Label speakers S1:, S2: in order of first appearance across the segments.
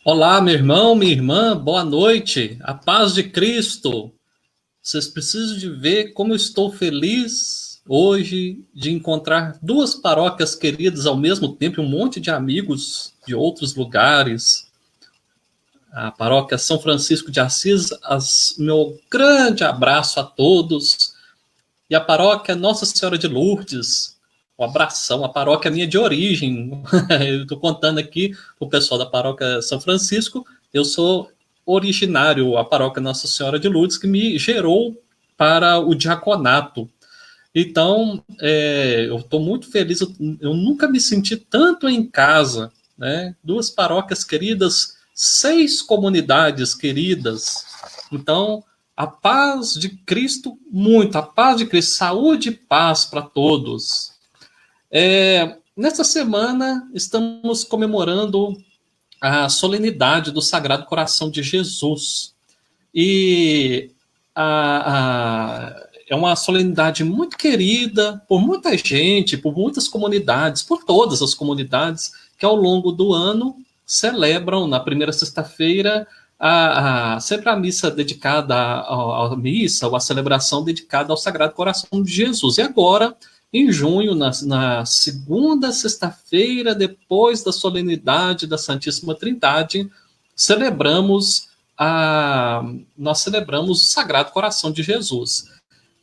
S1: Olá, meu irmão, minha irmã, boa noite, a paz de Cristo. Vocês precisam de ver como eu estou feliz hoje de encontrar duas paróquias queridas ao mesmo tempo, e um monte de amigos de outros lugares. A paróquia São Francisco de Assis, meu grande abraço a todos. E a paróquia Nossa Senhora de Lourdes, um abração, a paróquia minha de origem. Eu estou contando aqui para o pessoal da paróquia São Francisco, eu sou originário, a paróquia Nossa Senhora de Lourdes, que me gerou para o diaconato. Então, eu estou muito feliz, eu nunca me senti tanto em casa, né? Duas paróquias queridas, 6 comunidades queridas. Então, a paz de Cristo, muito, a paz de Cristo, saúde e paz para todos. Nesta semana, estamos comemorando a solenidade do Sagrado Coração de Jesus. E é uma solenidade muito querida por muita gente, por muitas comunidades, por todas as comunidades que ao longo do ano celebram na primeira sexta-feira sempre a missa dedicada à missa, ou a celebração dedicada ao Sagrado Coração de Jesus. E agora, em junho, na segunda sexta-feira, depois da solenidade da Santíssima Trindade, nós celebramos o Sagrado Coração de Jesus.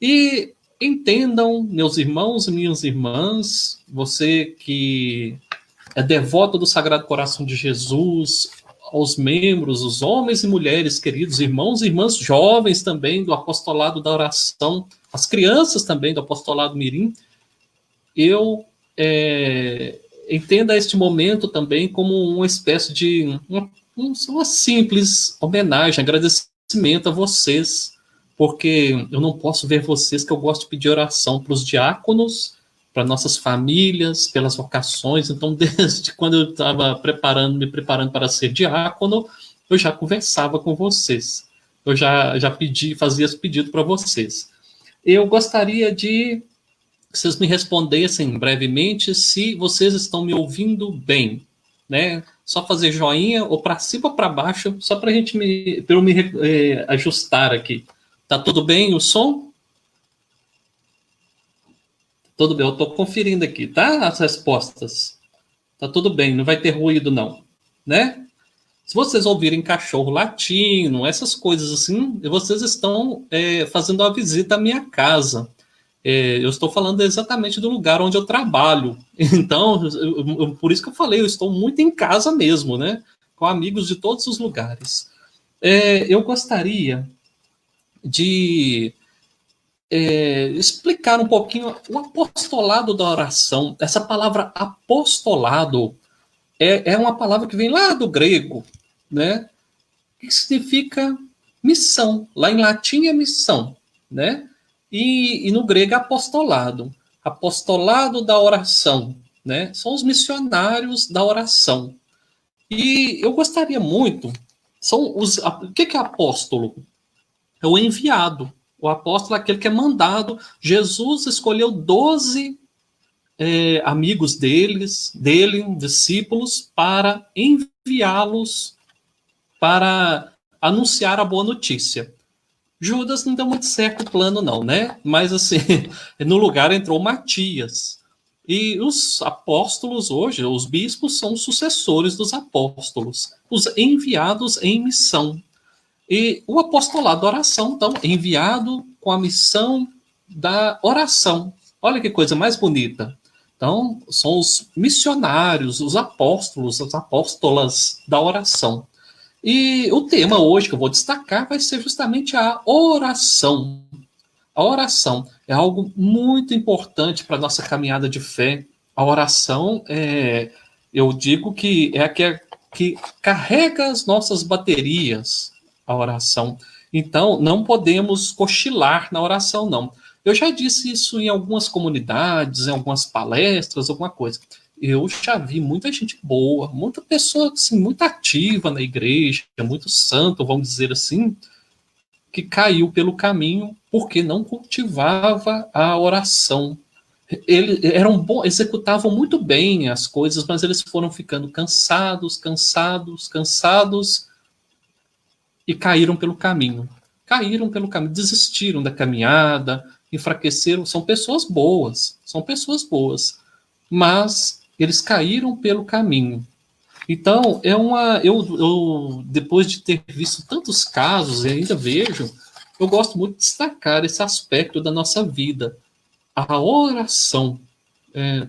S1: E entendam, meus irmãos e minhas irmãs, você que é devoto do Sagrado Coração de Jesus, aos membros, os homens e mulheres queridos, irmãos e irmãs jovens também do apostolado da oração, as crianças também do apostolado Mirim, eu entenda este momento também como uma espécie de uma simples homenagem, agradecimento a vocês, porque eu não posso ver vocês, que eu gosto de pedir oração para os diáconos, para nossas famílias, pelas vocações. Então, desde quando eu estava me preparando para ser diácono, eu já conversava com vocês. Eu já fazia esse pedido para vocês. Eu gostaria de que vocês me respondessem brevemente se vocês estão me ouvindo bem, né? Só fazer joinha, ou para cima ou para baixo, só para eu me ajustar aqui. Tá tudo bem o som? Tudo bem, eu estou conferindo aqui, tá? As respostas. Tá tudo bem, não vai ter ruído não, né? Se vocês ouvirem cachorro latindo, essas coisas assim, vocês estão fazendo uma visita à minha casa. Eu estou falando exatamente do lugar onde eu trabalho. Então, por isso que eu falei, eu estou muito em casa mesmo, né? Com amigos de todos os lugares. Eu gostaria de explicar um pouquinho o apostolado da oração. Essa palavra apostolado é uma palavra que vem lá do grego, né? Que significa missão. Lá em latim é missão, né? E no grego é apostolado. Apostolado da oração, né? São os missionários da oração. E eu gostaria muito. O que é apóstolo? É o enviado. O apóstolo é aquele que é mandado. Jesus escolheu 12 amigos dele, discípulos, para enviá-los para anunciar a boa notícia. Judas não deu muito certo o plano, não, né? Mas, assim, no lugar entrou Matias. E os apóstolos hoje, os bispos, são os sucessores dos apóstolos, os enviados em missão. E o apostolado da oração, então, enviado com a missão da oração. Olha que coisa mais bonita. Então, são os missionários, os apóstolos, as apóstolas da oração. E o tema hoje que eu vou destacar vai ser justamente a oração. A oração é algo muito importante para a nossa caminhada de fé. A oração, eu digo que é a que carrega as nossas baterias, a oração. Então, não podemos cochilar na oração, não. Eu já disse isso em algumas comunidades, em algumas palestras, alguma coisa. Eu já vi muita gente boa, muita pessoa assim, muito ativa na igreja, muito santo, vamos dizer assim, que caiu pelo caminho porque não cultivava a oração. Eles eram bons, executavam muito bem as coisas, mas eles foram ficando cansados, cansados, cansados e caíram pelo caminho. Caíram pelo caminho, desistiram da caminhada, enfraqueceram. São pessoas boas, mas eles caíram pelo caminho. Então, eu depois de ter visto tantos casos e ainda vejo, eu gosto muito de destacar esse aspecto da nossa vida, a oração.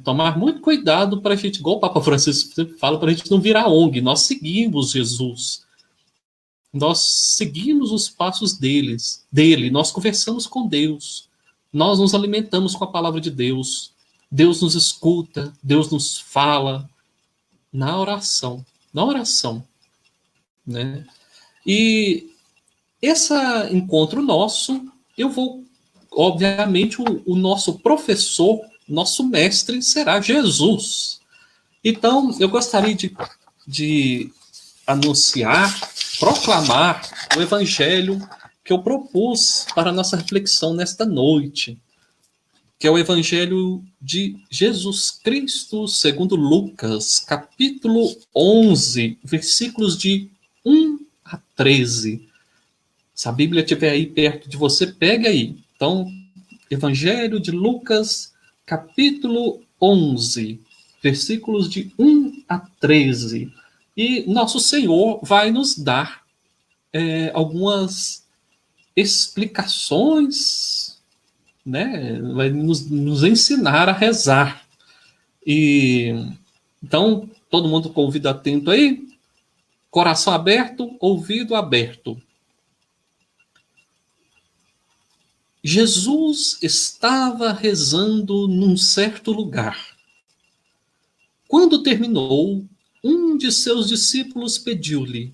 S1: Tomar muito cuidado para a gente, igual o Papa Francisco sempre fala, para a gente não virar ONG. Nós seguimos Jesus, nós seguimos os passos dele, nós conversamos com Deus, nós nos alimentamos com a palavra de Deus, Deus nos escuta, Deus nos fala na oração, né? E esse encontro nosso, eu vou, obviamente, o nosso professor, nosso mestre será Jesus. Então, eu gostaria de anunciar, proclamar o evangelho que eu propus para a nossa reflexão nesta noite, que é o evangelho de Jesus Cristo segundo Lucas, capítulo 11, versículos de 1 a 13. Se a Bíblia estiver aí perto de você, pegue aí. Então, evangelho de Lucas, capítulo 11, versículos de 1 a 13. E nosso Senhor vai nos dar algumas explicações, né? Vai nos ensinar a rezar. E então, todo mundo com o ouvido atento aí, coração aberto, ouvido aberto. Jesus estava rezando num certo lugar. Quando terminou, um de seus discípulos pediu-lhe: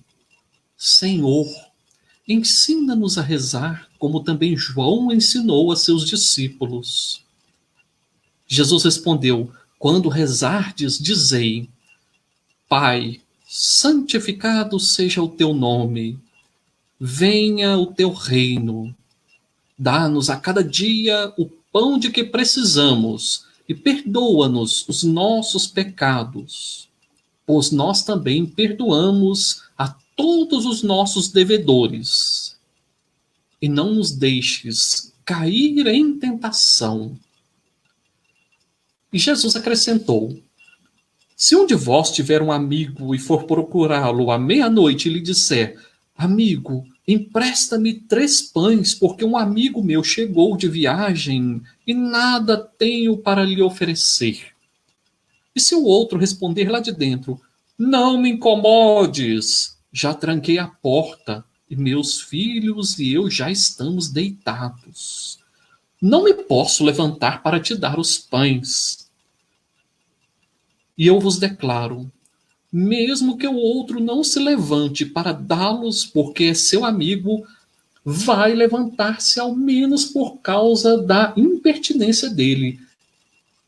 S1: Senhor, ensina-nos a rezar, como também João ensinou a seus discípulos. Jesus respondeu: Quando rezardes, dizei: Pai, santificado seja o teu nome, venha o teu reino. Dá-nos a cada dia o pão de que precisamos e perdoa-nos os nossos pecados, pois nós também perdoamos a todos os nossos devedores. E não nos deixes cair em tentação. E Jesus acrescentou: Se um de vós tiver um amigo e for procurá-lo à meia-noite e lhe disser: Amigo, empresta-me 3 pães, porque um amigo meu chegou de viagem e nada tenho para lhe oferecer. E se o outro responder lá de dentro: Não me incomodes, já tranquei a porta e meus filhos e eu já estamos deitados. Não me posso levantar para te dar os pães. E eu vos declaro, mesmo que o outro não se levante para dá-los porque é seu amigo, vai levantar-se ao menos por causa da impertinência dele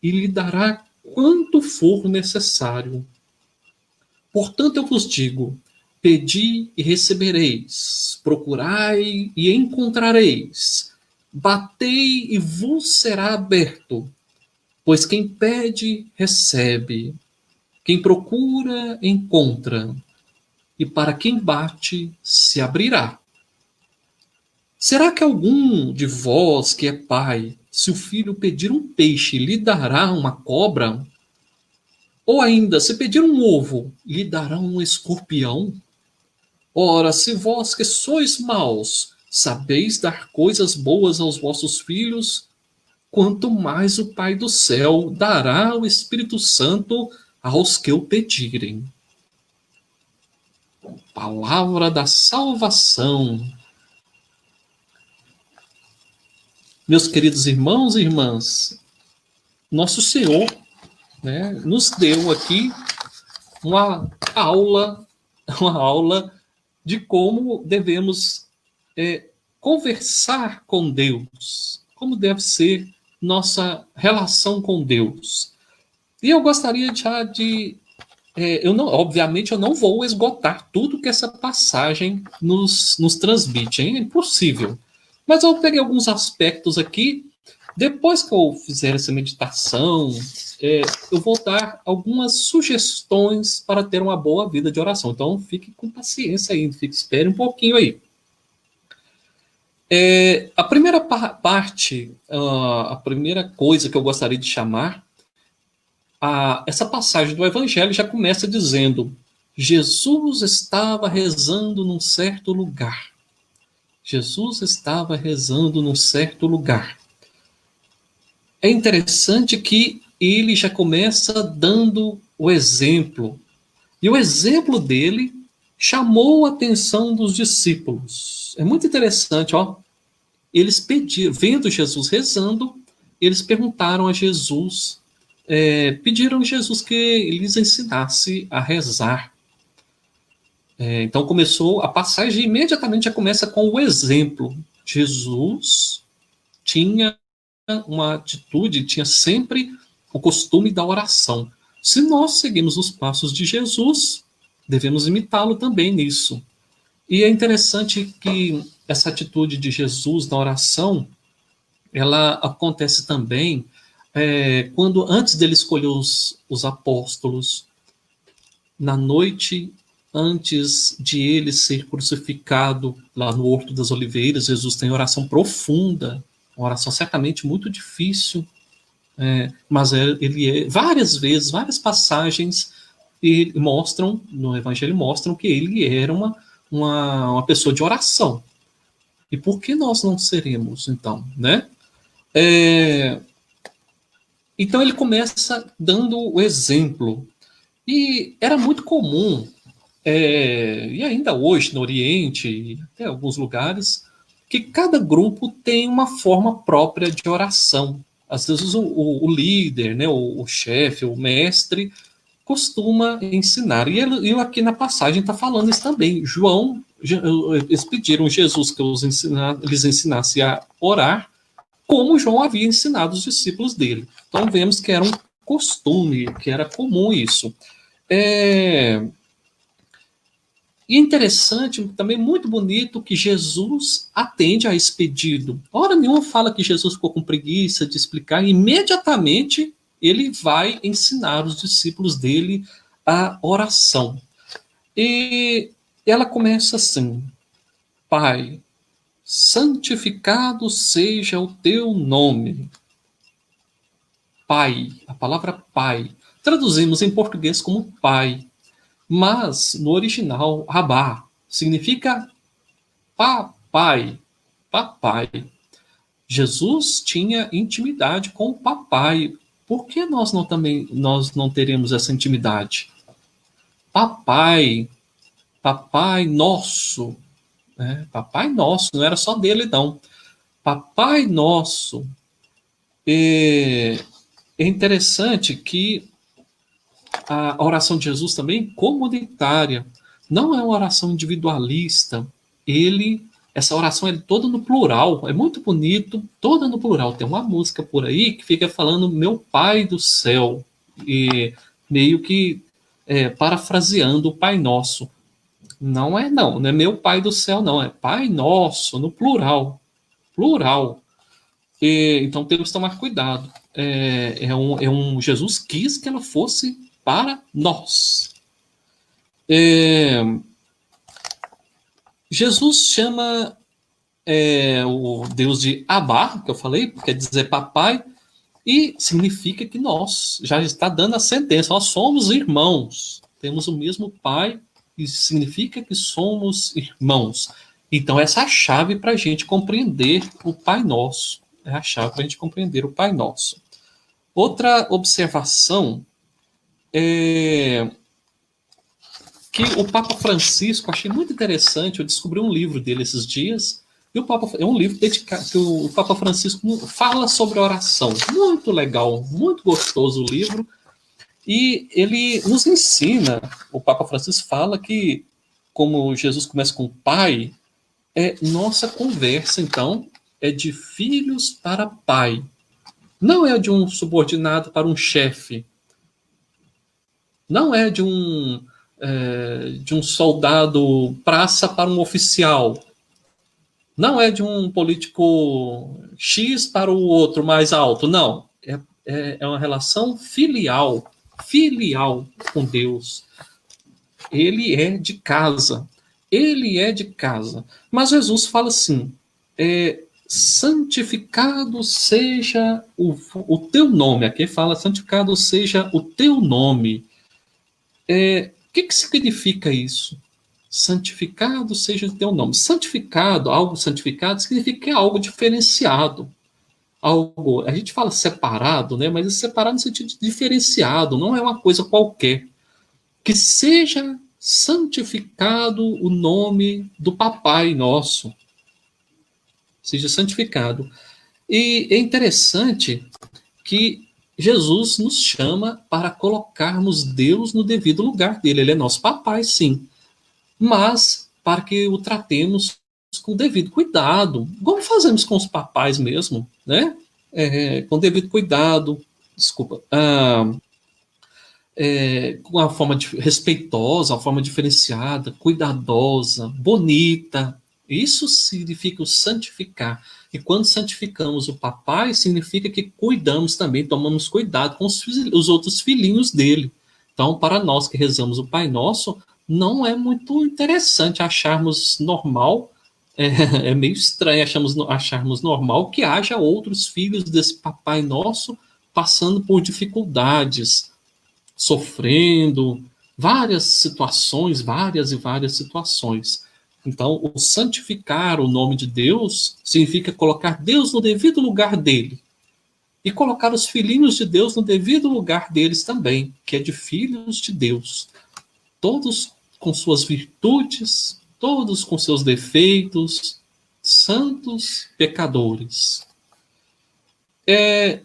S1: e lhe dará quanto for necessário. Portanto, eu vos digo: pedi e recebereis, procurai e encontrareis, batei e vos será aberto. Pois quem pede, recebe, quem procura, encontra, e para quem bate, se abrirá. Será que algum de vós que é pai, se o filho pedir um peixe, lhe dará uma cobra? Ou ainda, se pedir um ovo, lhe dará um escorpião? Ora, se vós que sois maus, sabeis dar coisas boas aos vossos filhos, quanto mais o Pai do céu dará o Espírito Santo aos que o pedirem. Palavra da salvação. Meus queridos irmãos e irmãs, nosso Senhor, né, nos deu aqui uma aula de como devemos conversar com Deus, como deve ser nossa relação com Deus. E eu gostaria já de... obviamente, eu não vou esgotar tudo que essa passagem nos transmite, é impossível. Mas eu peguei alguns aspectos aqui Depois que eu fizer essa meditação, eu vou dar algumas sugestões para ter uma boa vida de oração. Então, fique com paciência aí, espere um pouquinho aí. A primeira parte, a primeira coisa que eu gostaria de chamar, essa passagem do Evangelho já começa dizendo: Jesus estava rezando num certo lugar. Jesus estava rezando num certo lugar. É interessante que ele já começa dando o exemplo. E o exemplo dele chamou a atenção dos discípulos. É muito interessante, ó. Eles pediram, vendo Jesus rezando, eles perguntaram a Jesus, pediram a Jesus que lhes ensinasse a rezar. Então começou, a passagem imediatamente já começa com o exemplo. Jesus tinha uma atitude, tinha sempre o costume da oração. Se nós seguimos os passos de Jesus, devemos imitá-lo também nisso. E é interessante que essa atitude de Jesus na oração, ela acontece também quando, antes dele escolher os apóstolos, na noite antes de ele ser crucificado lá no Horto das Oliveiras, Jesus tem oração profunda, uma oração certamente muito difícil, mas ele várias vezes, várias passagens mostram, no Evangelho mostram que ele era uma pessoa de oração. E por que nós não seremos, então, né? Então ele começa dando o exemplo. E era muito comum, e ainda hoje no Oriente, e até alguns lugares, que cada grupo tem uma forma própria de oração. Às vezes o líder, né, o chefe, o mestre, costuma ensinar. E ele aqui na passagem está falando isso também. Eles pediram a Jesus que lhes ensinasse a orar, como João havia ensinado os discípulos dele. Então vemos que era um costume, que era comum isso. E é interessante, também muito bonito, que Jesus atende a esse pedido. Hora nenhuma fala que Jesus ficou com preguiça de explicar, e imediatamente ele vai ensinar os discípulos dele a oração. E ela começa assim: Pai, santificado seja o teu nome. Pai, a palavra pai, traduzimos em português como pai, mas no original, Abá, significa papai, papai. Jesus tinha intimidade com o papai. Por que nós não teremos essa intimidade? Papai, papai nosso, né? Papai nosso, não era só dele não. Papai nosso. É interessante que a oração de Jesus também é comunitária, não é uma oração individualista. Essa oração é toda no plural, é muito bonito, toda no plural. Tem uma música por aí que fica falando meu Pai do céu, e meio que parafraseando o Pai Nosso. Não é meu Pai do céu, não, é Pai Nosso, no plural. Plural. Então temos que tomar cuidado. Jesus quis que ela fosse para nós. Jesus chama o Deus de Abá, que eu falei, quer dizer papai, e significa que nós, já está dando a sentença, nós somos irmãos, temos o mesmo pai, e significa que somos irmãos. Então essa é a chave para a gente compreender o Pai Nosso. É a chave para a gente compreender o Pai Nosso. Outra observação é que o Papa Francisco, achei muito interessante, eu descobri um livro dele esses dias, e é um livro dedicado, que o Papa Francisco fala sobre oração. Muito legal, muito gostoso o livro. E ele nos ensina, o Papa Francisco fala que, como Jesus começa com o Pai, nossa conversa, então, é de filhos para pai. Não é de um subordinado para um chefe. Não é de um soldado praça para um oficial. Não é de um político X para o outro mais alto, não. É uma relação filial com Deus. Ele é de casa. Ele é de casa. Mas Jesus fala assim: santificado seja o teu nome. Aqui fala: santificado seja o teu nome. O que significa isso? Santificado seja o teu nome. Santificado, algo santificado, significa que é algo diferenciado. Algo, a gente fala separado, né? Mas é separado no sentido de diferenciado, não é uma coisa qualquer. Que seja santificado o nome do Papai nosso. Seja santificado. E é interessante que Jesus nos chama para colocarmos Deus no devido lugar dele. Ele é nosso papai, sim, mas para que o tratemos com devido cuidado, como fazemos com os papais mesmo, né? Com devido cuidado, desculpa, com uma forma respeitosa, uma forma diferenciada, cuidadosa, bonita. Isso significa o santificar. E quando santificamos o papai, significa que cuidamos também, tomamos cuidado com os outros filhinhos dele. Então, para nós que rezamos o Pai Nosso, não é muito interessante acharmos normal, é meio estranho acharmos normal que haja outros filhos desse Papai Nosso passando por dificuldades, sofrendo, várias e várias situações. Então, o santificar o nome de Deus significa colocar Deus no devido lugar dele. E colocar os filhinhos de Deus no devido lugar deles também, que é de filhos de Deus. Todos com suas virtudes, todos com seus defeitos, santos pecadores. É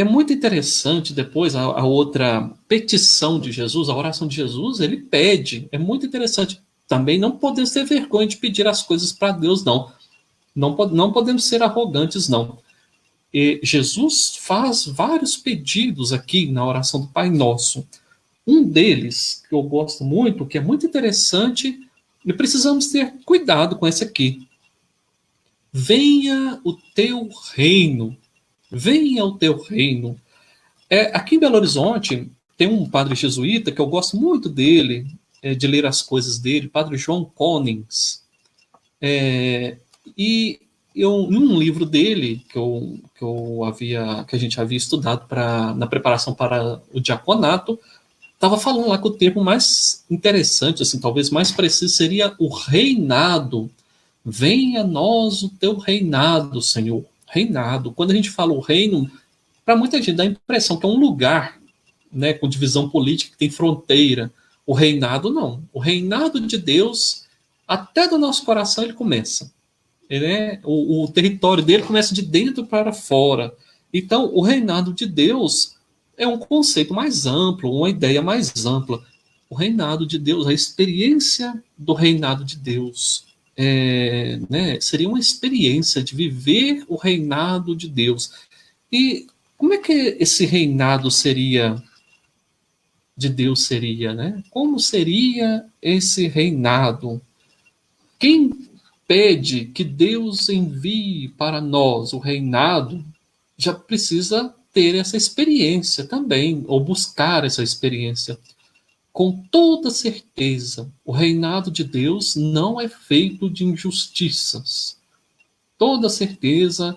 S1: muito interessante depois a outra petição de Jesus, a oração de Jesus, ele pede, é muito interessante. Também não podemos ter vergonha de pedir as coisas para Deus, não. Não podemos ser arrogantes, não. E Jesus faz vários pedidos aqui na oração do Pai Nosso. Um deles, que eu gosto muito, que é muito interessante, e precisamos ter cuidado com esse aqui. Venha o teu reino. Venha o teu reino. Aqui em Belo Horizonte, tem um padre jesuíta que eu gosto muito dele, de ler as coisas dele, padre João Konings. E em um livro dele, que a gente havia estudado na preparação para o diaconato, estava falando lá que o termo mais interessante, assim, talvez mais preciso, seria o reinado. Venha a nós o teu reinado, Senhor. Reinado. Quando a gente fala o reino, para muita gente dá a impressão que é um lugar, né, com divisão política, que tem fronteira. O reinado não. O reinado de Deus, até do nosso coração, ele começa. O território dele começa de dentro para fora. Então, o reinado de Deus é um conceito mais amplo, uma ideia mais ampla. O reinado de Deus, a experiência do reinado de Deus, seria uma experiência de viver o reinado de Deus. E como é que esse reinado de Deus seria, né? Como seria esse reinado? Quem pede que Deus envie para nós o reinado já precisa ter essa experiência também, ou buscar essa experiência. Com toda certeza, o reinado de Deus não é feito de injustiças. Toda certeza,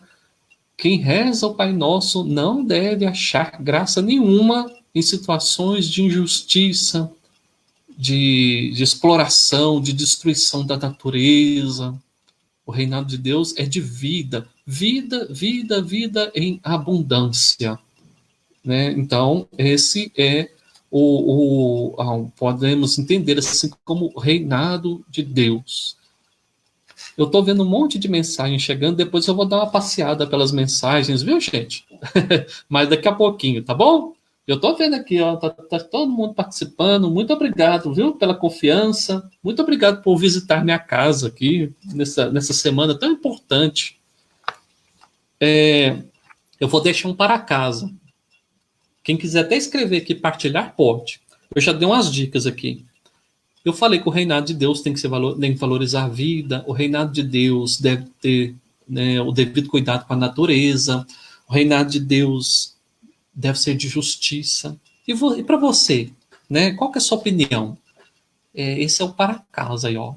S1: quem reza o Pai Nosso não deve achar graça nenhuma em situações de injustiça, de exploração, de destruição da natureza. O reinado de Deus é de vida, vida, vida, vida em abundância. Né? Então, esse é podemos entender assim como o reinado de Deus. Eu estou vendo um monte de mensagem chegando, depois eu vou dar uma passeada pelas mensagens, viu, gente? Mas daqui a pouquinho, tá bom? Eu estou vendo aqui, ó, tá todo mundo participando. Muito obrigado, viu, pela confiança. Muito obrigado por visitar minha casa aqui nessa semana tão importante. Eu vou deixar um para casa. Quem quiser até escrever aqui, partilhar, pode. Eu já dei umas dicas aqui. Eu falei que o reinado de Deus tem que tem que valorizar a vida, o reinado de Deus deve ter, né, o devido cuidado com a natureza, o reinado de Deus deve ser de justiça. E para você, né, qual que é a sua opinião? Esse é o para casa aí, ó.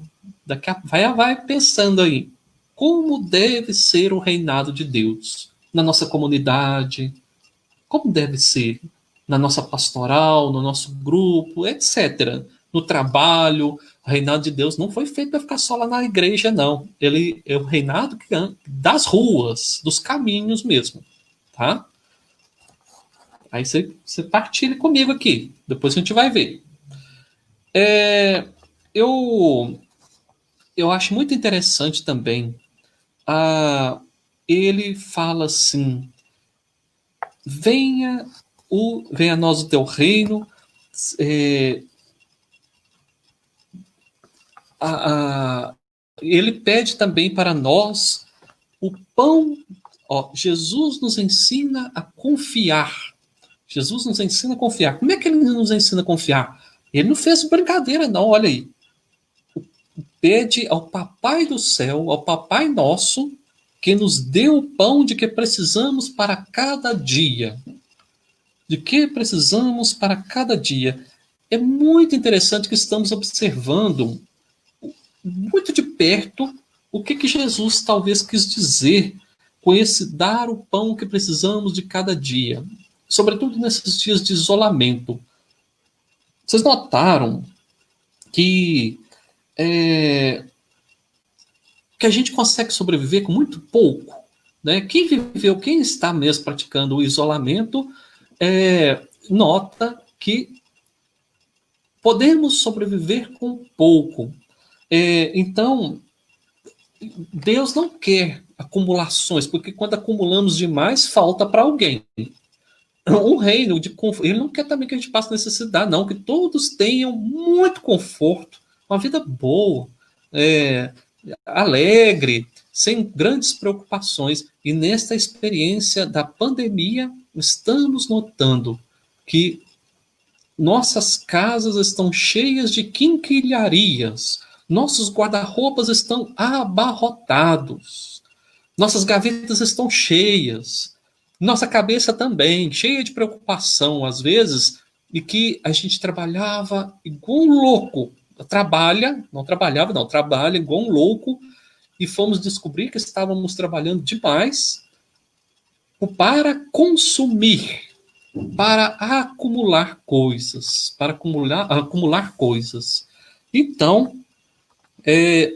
S1: Vai pensando aí. Como deve ser o reinado de Deus na nossa comunidade? Como deve ser na nossa pastoral, no nosso grupo, etc. No trabalho, o reinado de Deus não foi feito para ficar só lá na igreja, não. Ele é o reinado das ruas, dos caminhos mesmo, tá? Aí você partilha comigo aqui. Depois a gente vai ver. É, eu, eu acho muito interessante também. Ah, ele fala assim: venha a nós o teu reino. É, a, a, ele pede também para nós o pão. Ó, Jesus nos ensina a confiar. Jesus nos ensina a confiar. Como é que ele nos ensina a confiar? Ele não fez brincadeira, não. Olha aí. Pede ao Papai do céu, ao Papai nosso, que nos dê o pão de que precisamos para cada dia. De que precisamos para cada dia. É muito interessante que estamos observando muito de perto o que Jesus talvez quis dizer com esse dar o pão que precisamos de cada dia, sobretudo nesses dias de isolamento. Vocês notaram que que a gente consegue sobreviver com muito pouco, né? Quem está mesmo praticando o isolamento, nota que podemos sobreviver com pouco. Então, Deus não quer acumulações, porque quando acumulamos demais, falta para alguém. Um reino de conforto. Ele não quer também que a gente passe necessidade, não, que todos tenham muito conforto, uma vida boa, alegre, sem grandes preocupações. E nesta experiência da pandemia, estamos notando que nossas casas estão cheias de quinquilharias, nossos guarda-roupas estão abarrotados, nossas gavetas estão cheias, nossa cabeça também, cheia de preocupação, às vezes, e que a gente trabalhava igual um louco. Trabalha igual um louco, e fomos descobrir que estávamos trabalhando demais para consumir, para acumular coisas, acumular coisas. Então,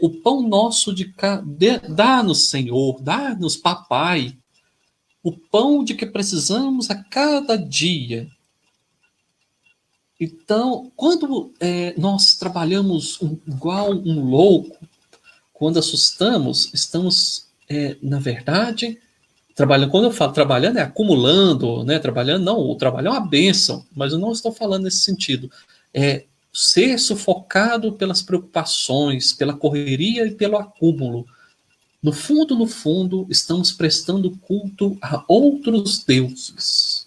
S1: o pão nosso dá-nos, Senhor, dá-nos, Papai, o pão de que precisamos a cada dia. Então, quando nós trabalhamos igual um louco, quando assustamos, estamos, na verdade, trabalhando. Quando eu falo trabalhando, é acumulando, né? Trabalhando, não, o trabalho é uma bênção, mas eu não estou falando nesse sentido. É ser sufocado pelas preocupações, pela correria e pelo acúmulo. No fundo, estamos prestando culto a outros deuses.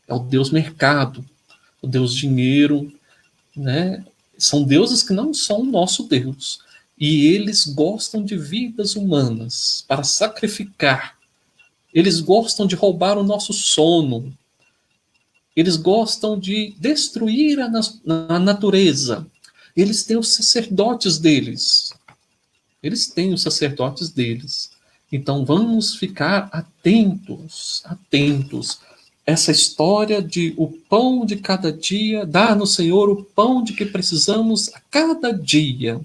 S1: É o Deus mercado, o Deus dinheiro, né? São deuses que não são o nosso Deus. E eles gostam de vidas humanas para sacrificar. Eles gostam de roubar o nosso sono. Eles gostam de destruir a natureza. Eles têm os sacerdotes deles. Eles têm os sacerdotes deles. Então vamos ficar atentos, atentos. Essa história de o pão de cada dia, dá-nos, Senhor, o pão de que precisamos a cada dia.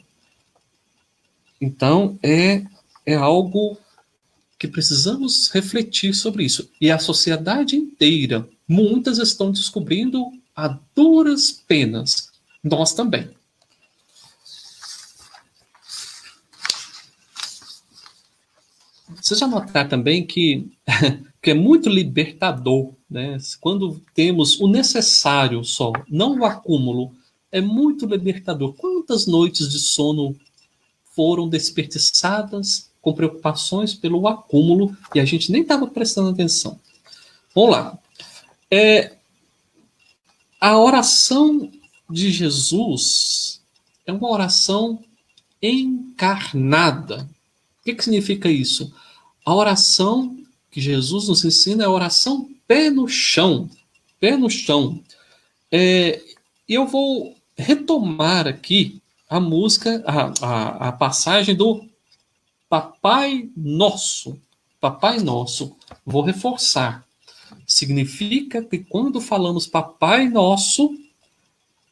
S1: Então é algo que precisamos refletir sobre isso. E a sociedade inteira, muitas estão descobrindo a duras penas. Nós também. Você já notaram também que é muito libertador, né? Quando temos o necessário só, não o acúmulo, é muito libertador. Quantas noites de sono foram desperdiçadas com preocupações pelo acúmulo e a gente nem estava prestando atenção. Vamos lá. A oração de Jesus é uma oração encarnada. O que significa isso? A oração que Jesus nos ensina é a oração pé no chão. Pé no chão. E eu vou retomar aqui a música, a passagem do Papai Nosso. Papai Nosso. Vou reforçar. Significa que quando falamos Papai Nosso,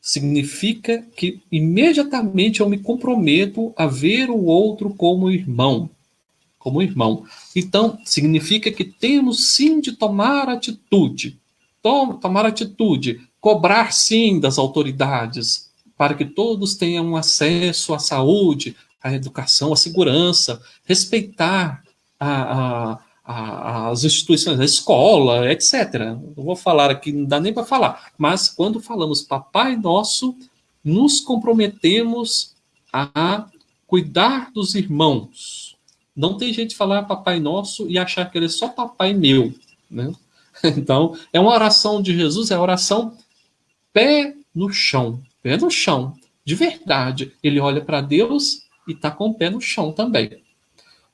S1: significa que imediatamente eu me comprometo a ver o outro como irmão. Como irmão. Então, significa que temos sim de tomar atitude. Tomar atitude. Cobrar sim das autoridades, para que todos tenham acesso à saúde, à educação, à segurança, respeitar as instituições, a escola, etc. Não vou falar aqui, não dá nem para falar, mas quando falamos Papai Nosso, nos comprometemos a cuidar dos irmãos. Não tem jeito de falar Papai Nosso e achar que ele é só papai meu, né? Então, é uma oração de Jesus, é a oração pé no chão, de verdade. Ele olha para Deus e está com o pé no chão também.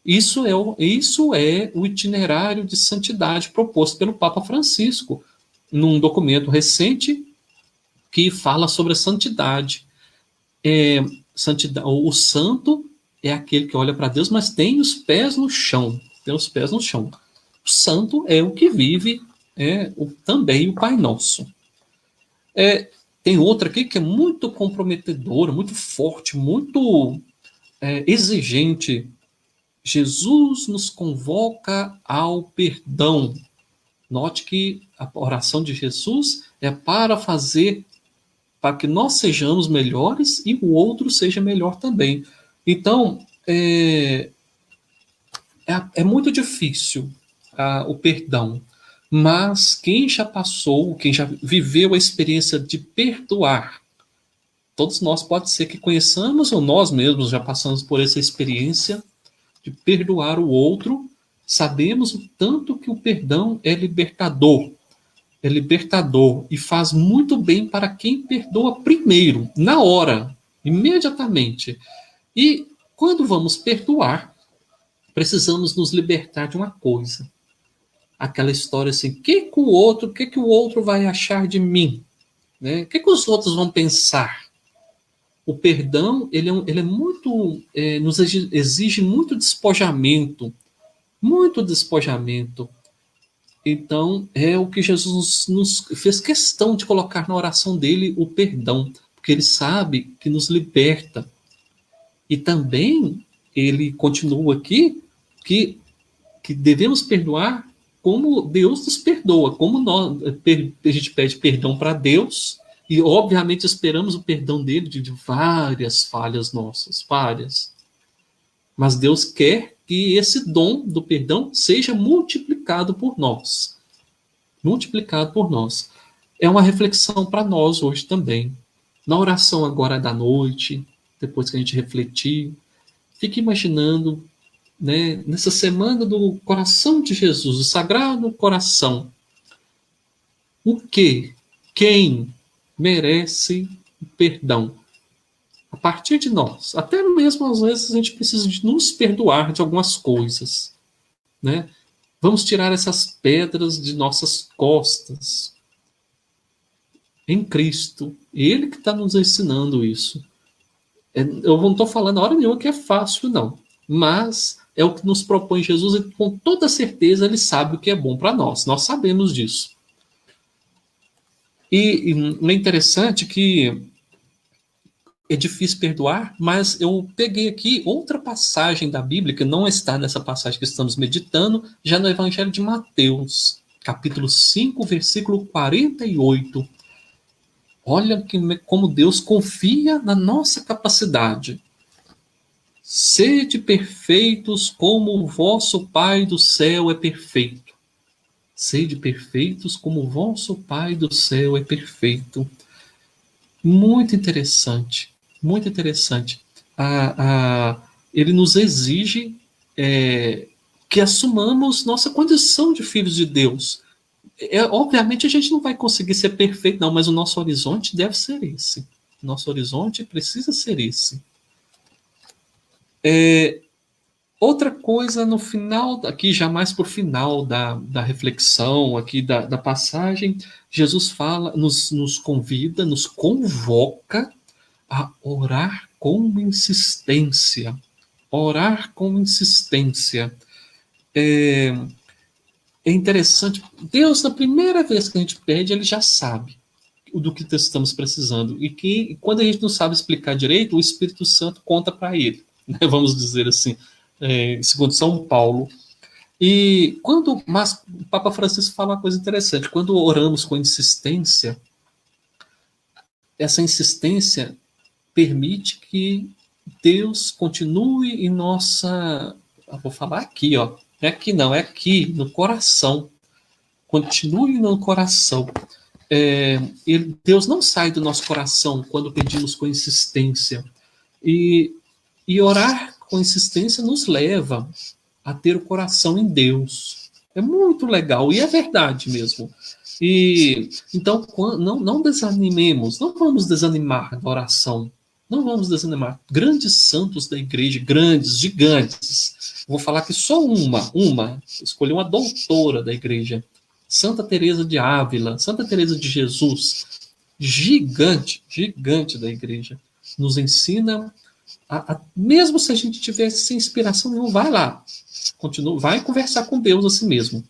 S1: Isso é o itinerário de santidade proposto pelo Papa Francisco, num documento recente que fala sobre a santidade. O santo é aquele que olha para Deus, mas tem os pés no chão. Tem os pés no chão. O santo é o que vive também o Pai Nosso. Tem outra aqui que é muito comprometedora, muito forte, muito exigente. Jesus nos convoca ao perdão. Note que a oração de Jesus é para que nós sejamos melhores e o outro seja melhor também. Então, é muito difícil o perdão, mas quem já passou, quem já viveu a experiência de perdoar, todos nós pode ser que conheçamos ou nós mesmos já passamos por essa experiência de perdoar o outro, sabemos o tanto que o perdão é libertador e faz muito bem para quem perdoa primeiro, na hora, imediatamente. E quando vamos perdoar, precisamos nos libertar de uma coisa. Aquela história assim, o que o outro vai achar de mim? Né? O que os outros vão pensar? O perdão, ele é muito, nos exige muito despojamento. Muito despojamento. Então, é o que Jesus nos fez questão de colocar na oração dele, o perdão. Porque ele sabe que nos liberta. E também, ele continua aqui, que devemos perdoar como Deus nos perdoa. Como a gente pede perdão para Deus, e obviamente esperamos o perdão dele de várias falhas nossas, várias. Mas Deus quer que esse dom do perdão seja multiplicado por nós. Multiplicado por nós. É uma reflexão para nós hoje também. Na oração agora da noite, depois que a gente refletir, fique imaginando, né, nessa semana do coração de Jesus, o Sagrado Coração, quem merece o perdão? A partir de nós. Até mesmo às vezes a gente precisa de nos perdoar de algumas coisas, né? Vamos tirar essas pedras de nossas costas em Cristo. Ele que está nos ensinando isso. Eu não estou falando a hora nenhuma que é fácil, não. Mas é o que nos propõe Jesus e com toda certeza ele sabe o que é bom para nós. Nós sabemos disso. E é interessante que é difícil perdoar, mas eu peguei aqui outra passagem da Bíblia, que não está nessa passagem que estamos meditando, já no Evangelho de Mateus, capítulo 5, versículo 48. Olha como Deus confia na nossa capacidade. Sede perfeitos como o vosso Pai do céu é perfeito. Sede perfeitos como o vosso Pai do céu é perfeito. Muito interessante. Muito interessante. Ele nos exige que assumamos nossa condição de filhos de Deus. Obviamente a gente não vai conseguir ser perfeito, não, mas o nosso horizonte deve ser esse. Nosso horizonte precisa ser esse. Outra coisa no final, aqui já mais por final da reflexão, aqui da passagem, Jesus fala, nos convida, nos convoca a orar com insistência. Orar com insistência. É interessante. Deus, na primeira vez que a gente pede, ele já sabe do que estamos precisando. E quando a gente não sabe explicar direito, o Espírito Santo conta para ele. Né? Vamos dizer assim, segundo São Paulo. Mas o Papa Francisco fala uma coisa interessante. Quando oramos com insistência, essa insistência permite que Deus continue em nossa... vou falar aqui, ó. Não é aqui não, é aqui, no coração. Continue no coração. Deus não sai do nosso coração quando pedimos com insistência. E orar com insistência nos leva a ter o coração em Deus. É muito legal, e é verdade mesmo. Então, não desanimemos, não vamos desanimar da oração. Não vamos desanimar. Grandes santos da igreja, grandes, gigantes. Vou falar que só uma. Escolhi uma doutora da igreja. Santa Teresa de Ávila, Santa Teresa de Jesus. Gigante da igreja. Nos ensina, mesmo se a gente tivesse sem inspiração nenhuma, vai lá. Vai conversar com Deus assim mesmo.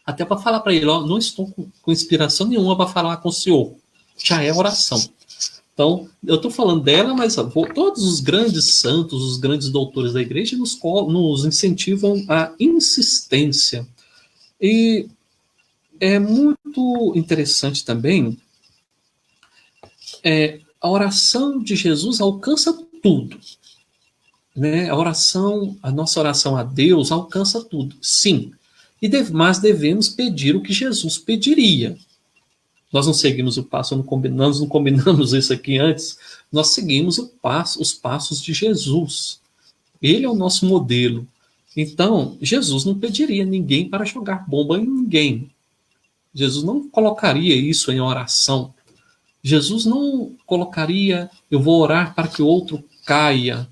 S1: Até para falar para ele, não estou com inspiração nenhuma para falar com o Senhor. Já é oração. Então, eu estou falando dela, mas todos os grandes santos, os grandes doutores da igreja nos incentivam à insistência. E é muito interessante também, a oração de Jesus alcança tudo. Né? A nossa oração a Deus alcança tudo, sim. Mas devemos pedir o que Jesus pediria. Nós não seguimos o passo, nós não combinamos isso aqui antes. Nós seguimos os passos de Jesus. Ele é o nosso modelo. Então, Jesus não pediria ninguém para jogar bomba em ninguém. Jesus não colocaria isso em oração. Jesus não colocaria, eu vou orar para que o outro caia,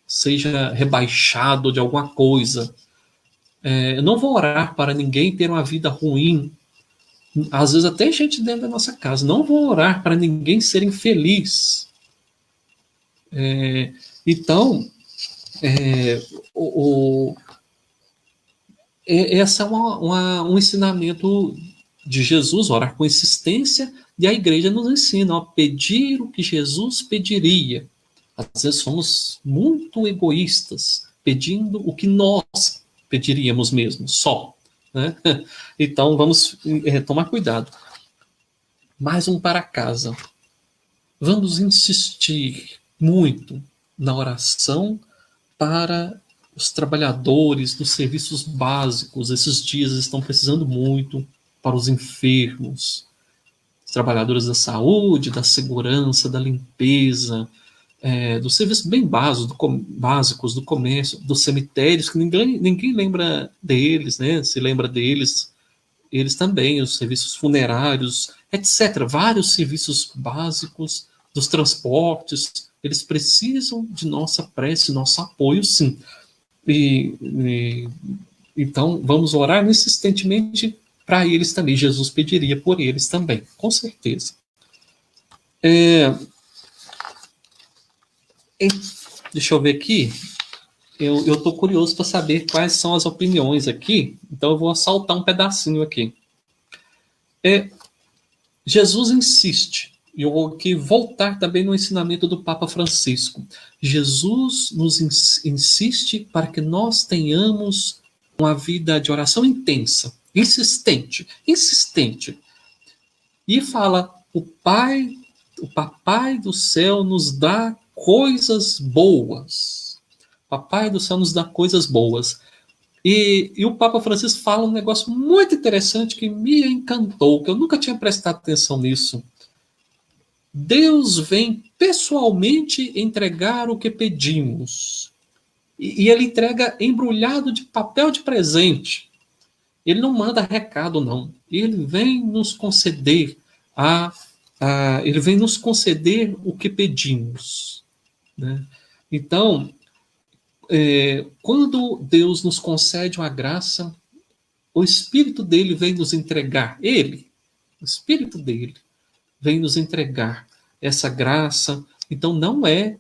S1: seja rebaixado de alguma coisa. Eu não vou orar para ninguém ter uma vida ruim. Às vezes até gente dentro da nossa casa. Não vou orar para ninguém ser infeliz. Então, esse é um ensinamento de Jesus, orar com insistência, e a igreja nos ensina a pedir o que Jesus pediria. Às vezes somos muito egoístas, pedindo o que nós pediríamos mesmo, só. Né? Então vamos tomar cuidado. Mais um para casa. Vamos insistir muito na oração para os trabalhadores dos serviços básicos. Esses dias estão precisando muito, para os enfermos, os trabalhadores da saúde, da segurança, da limpeza, dos serviços bem básicos do comércio, dos cemitérios, que ninguém lembra deles, né? Se lembra deles, eles também, os serviços funerários, etc. Vários serviços básicos, dos transportes, eles precisam de nossa prece, nosso apoio, sim. Então, vamos orar insistentemente para eles também. Jesus pediria por eles também, com certeza. Deixa eu ver aqui. Eu estou curioso para saber quais são as opiniões aqui, então eu vou saltar um pedacinho aqui. Jesus insiste, e eu vou aqui voltar também no ensinamento do Papa Francisco. Jesus nos insiste para que nós tenhamos uma vida de oração intensa, insistente. E fala, o Papai do céu nos dá coisas boas. Papai do céu nos dá coisas boas. E o Papa Francisco fala um negócio muito interessante que me encantou, que eu nunca tinha prestado atenção nisso. Deus vem pessoalmente entregar o que pedimos. E ele entrega embrulhado de papel de presente. Ele não manda recado, não. Ele vem nos conceder a ele vem nos conceder o que pedimos, né? Então, quando Deus nos concede uma graça, o Espírito dele vem nos entregar, o Espírito dele vem nos entregar essa graça. Então, não é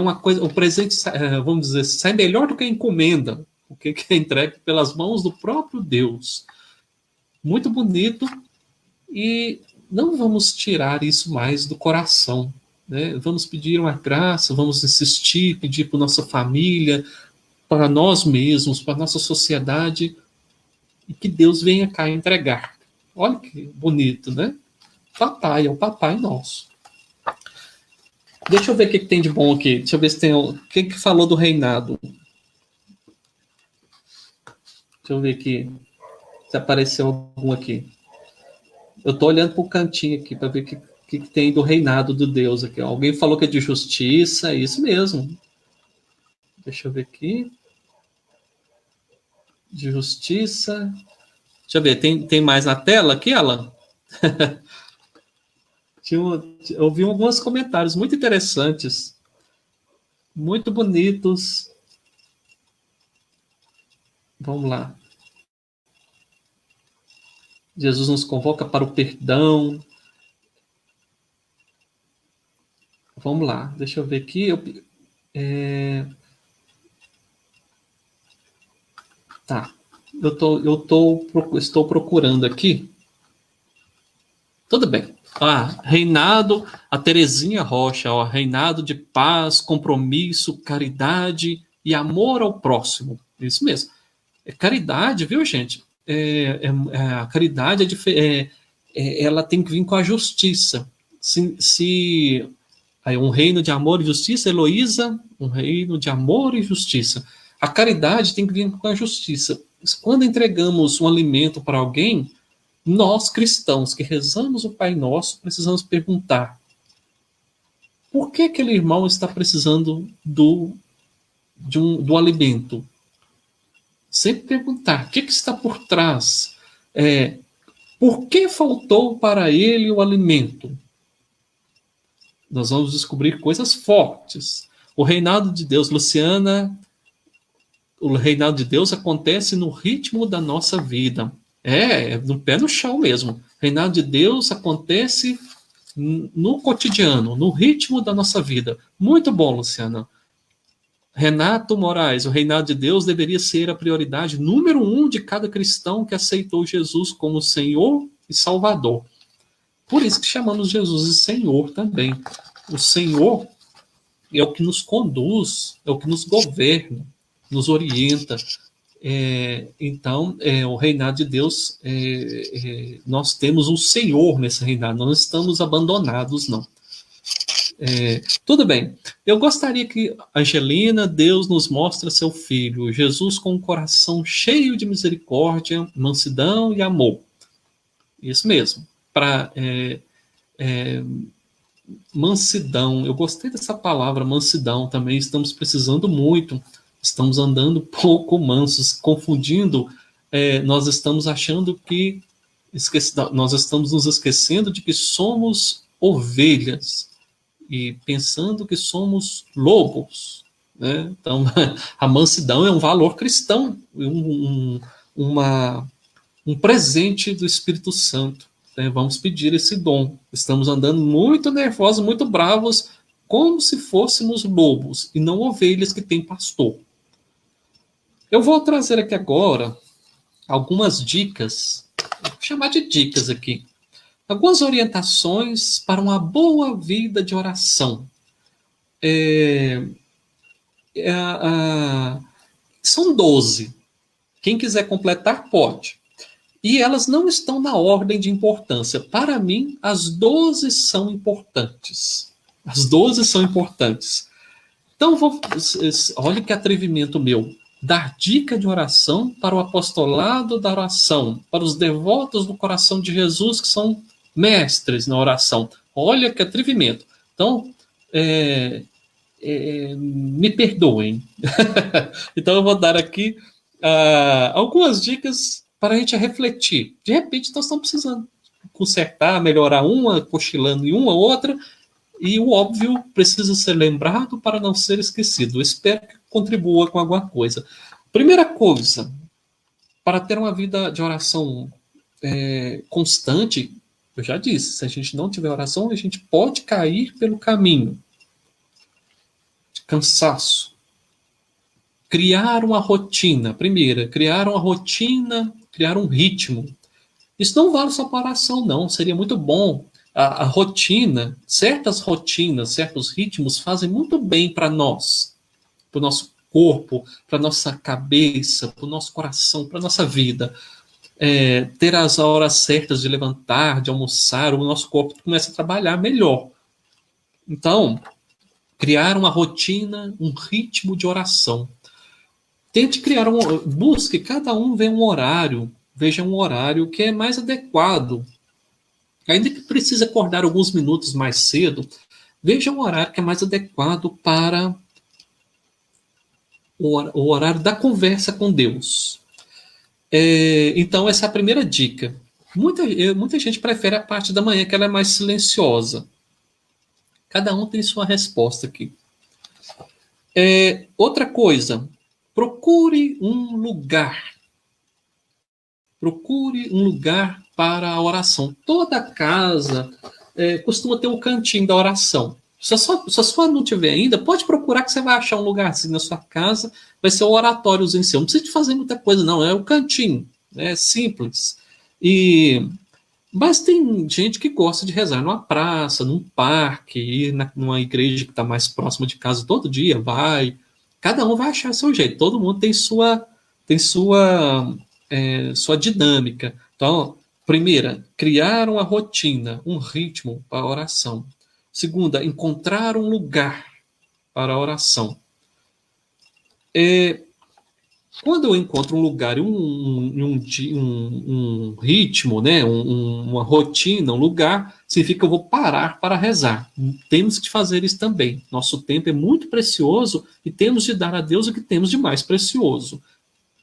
S1: uma coisa, o presente, vamos dizer, sai melhor do que a encomenda, porque é entregue pelas mãos do próprio Deus. Muito bonito, e não vamos tirar isso mais do coração, né? Vamos pedir uma graça, vamos insistir, pedir para nossa família, para nós mesmos, para nossa sociedade, e que Deus venha cá entregar. Olha que bonito, né? Papai, é o papai nosso. Deixa eu ver o que tem de bom aqui. Deixa eu ver se tem. Quem que falou do reinado? Deixa eu ver aqui. Se apareceu algum aqui. Eu estou olhando para o cantinho aqui para ver o que tem do reinado do Deus aqui. Alguém falou que é de justiça, é isso mesmo. Deixa eu ver aqui. De justiça. Deixa eu ver, tem mais na tela aqui, Alan? Eu vi alguns comentários muito interessantes, muito bonitos. Vamos lá. Jesus nos convoca para o perdão. Vamos lá, deixa eu ver aqui. Tá. Estou procurando aqui. Tudo bem. Reinado, a Terezinha Rocha, reinado de paz, compromisso, caridade e amor ao próximo. Isso mesmo. Caridade, viu, gente? A caridade ela tem que vir com a justiça. Se um reino de amor e justiça, Heloísa, um reino de amor e justiça. A caridade tem que vir com a justiça. Quando entregamos um alimento para alguém, nós cristãos que rezamos o Pai Nosso, precisamos perguntar: por que aquele irmão está precisando do alimento? Sempre perguntar: o que está por trás? Por que faltou para ele o alimento? Nós vamos descobrir coisas fortes. O reinado de Deus, Luciana, o reinado de Deus acontece no ritmo da nossa vida. No pé no chão mesmo. O reinado de Deus acontece no cotidiano, no ritmo da nossa vida. Muito bom, Luciana. Renato Moraes, o reinado de Deus deveria ser a prioridade número 1 de cada cristão que aceitou Jesus como Senhor e Salvador. Por isso que chamamos Jesus de Senhor também. O Senhor é o que nos conduz, é o que nos governa, nos orienta. Então, o reinado de Deus, nós temos um Senhor nesse reinado, não estamos abandonados, não. Tudo bem. Eu gostaria que, Angelina, Deus nos mostre seu Filho, Jesus com um coração cheio de misericórdia, mansidão e amor. Isso mesmo. Para mansidão, eu gostei dessa palavra, mansidão, também estamos precisando muito. Estamos andando pouco mansos, confundindo. Nós estamos achando que nós estamos nos esquecendo de que somos ovelhas e pensando que somos lobos, né? Então, a mansidão é um valor cristão, um presente do Espírito Santo. Né? Vamos pedir esse dom. Estamos andando muito nervosos, muito bravos, como se fôssemos lobos e não ovelhas que têm pastor. Eu vou trazer aqui agora algumas dicas, vou chamar de dicas aqui, algumas orientações para uma boa vida de oração. São 12. Quem quiser completar, pode. E elas não estão na ordem de importância. Para mim, as 12 são importantes. As 12 são importantes. Então, olha que atrevimento meu. Dar dica de oração para o apostolado da oração, para os devotos do coração de Jesus, que são mestres na oração. Olha que atrevimento. Então, me perdoem. Então, eu vou dar aqui algumas dicas para a gente refletir. De repente, nós estamos precisando consertar, melhorar uma, cochilando em uma outra, e o óbvio precisa ser lembrado para não ser esquecido. Espero que contribua com alguma coisa. Primeira coisa, para ter uma vida de oração constante, eu já disse, se a gente não tiver oração, a gente pode cair pelo caminho de cansaço. Criar uma rotina. Primeira, criar uma rotina, criar um ritmo. Isso não vale só para oração, não. Seria muito bom. A rotina, certas rotinas, certos ritmos fazem muito bem para nós, para o nosso corpo, para a nossa cabeça, para o nosso coração, para a nossa vida. Ter as horas certas de levantar, de almoçar, o nosso corpo começa a trabalhar melhor. Então, criar uma rotina, um ritmo de oração. Tente criar busque, cada um veja um horário que é mais adequado. Ainda que precise acordar alguns minutos mais cedo, veja um horário que é mais adequado para o horário da conversa com Deus. Então, essa é a primeira dica. Muita gente prefere a parte da manhã, que ela é mais silenciosa. Cada um tem sua resposta aqui. Outra coisa, procure um lugar. Procure um lugar para a oração. Toda casa costuma ter um cantinho da oração. Se a sua não tiver ainda, pode procurar que você vai achar um lugarzinho na sua casa, vai ser o oratóriozinho seu. Não precisa de fazer muita coisa, não. É o cantinho. É simples. Mas tem gente que gosta de rezar numa praça, num parque, ir numa igreja que está mais próxima de casa todo dia, vai. Cada um vai achar seu jeito. Todo mundo tem sua dinâmica. Então, primeira, criar uma rotina, um ritmo para a oração. Segunda, encontrar um lugar para a oração. Quando eu encontro um lugar e um ritmo, né, uma rotina, um lugar, significa que eu vou parar para rezar. Temos que fazer isso também. Nosso tempo é muito precioso e temos de dar a Deus o que temos de mais precioso.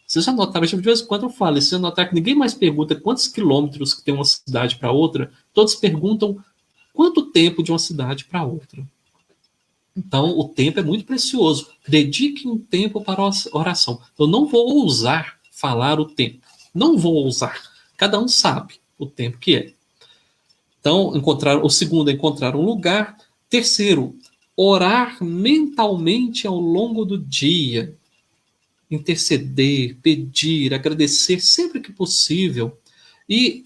S1: Vocês já notaram, de vez em quando eu falo, vocês já notaram que ninguém mais pergunta quantos quilômetros que tem uma cidade para outra, todos perguntam quanto tempo de uma cidade para outra. Então, o tempo é muito precioso. Dedique um tempo para a oração. Eu não vou ousar falar o tempo. Não vou ousar. Cada um sabe o tempo que é. Então, o segundo é encontrar um lugar. Terceiro, orar mentalmente ao longo do dia. Interceder, pedir, agradecer sempre que possível. E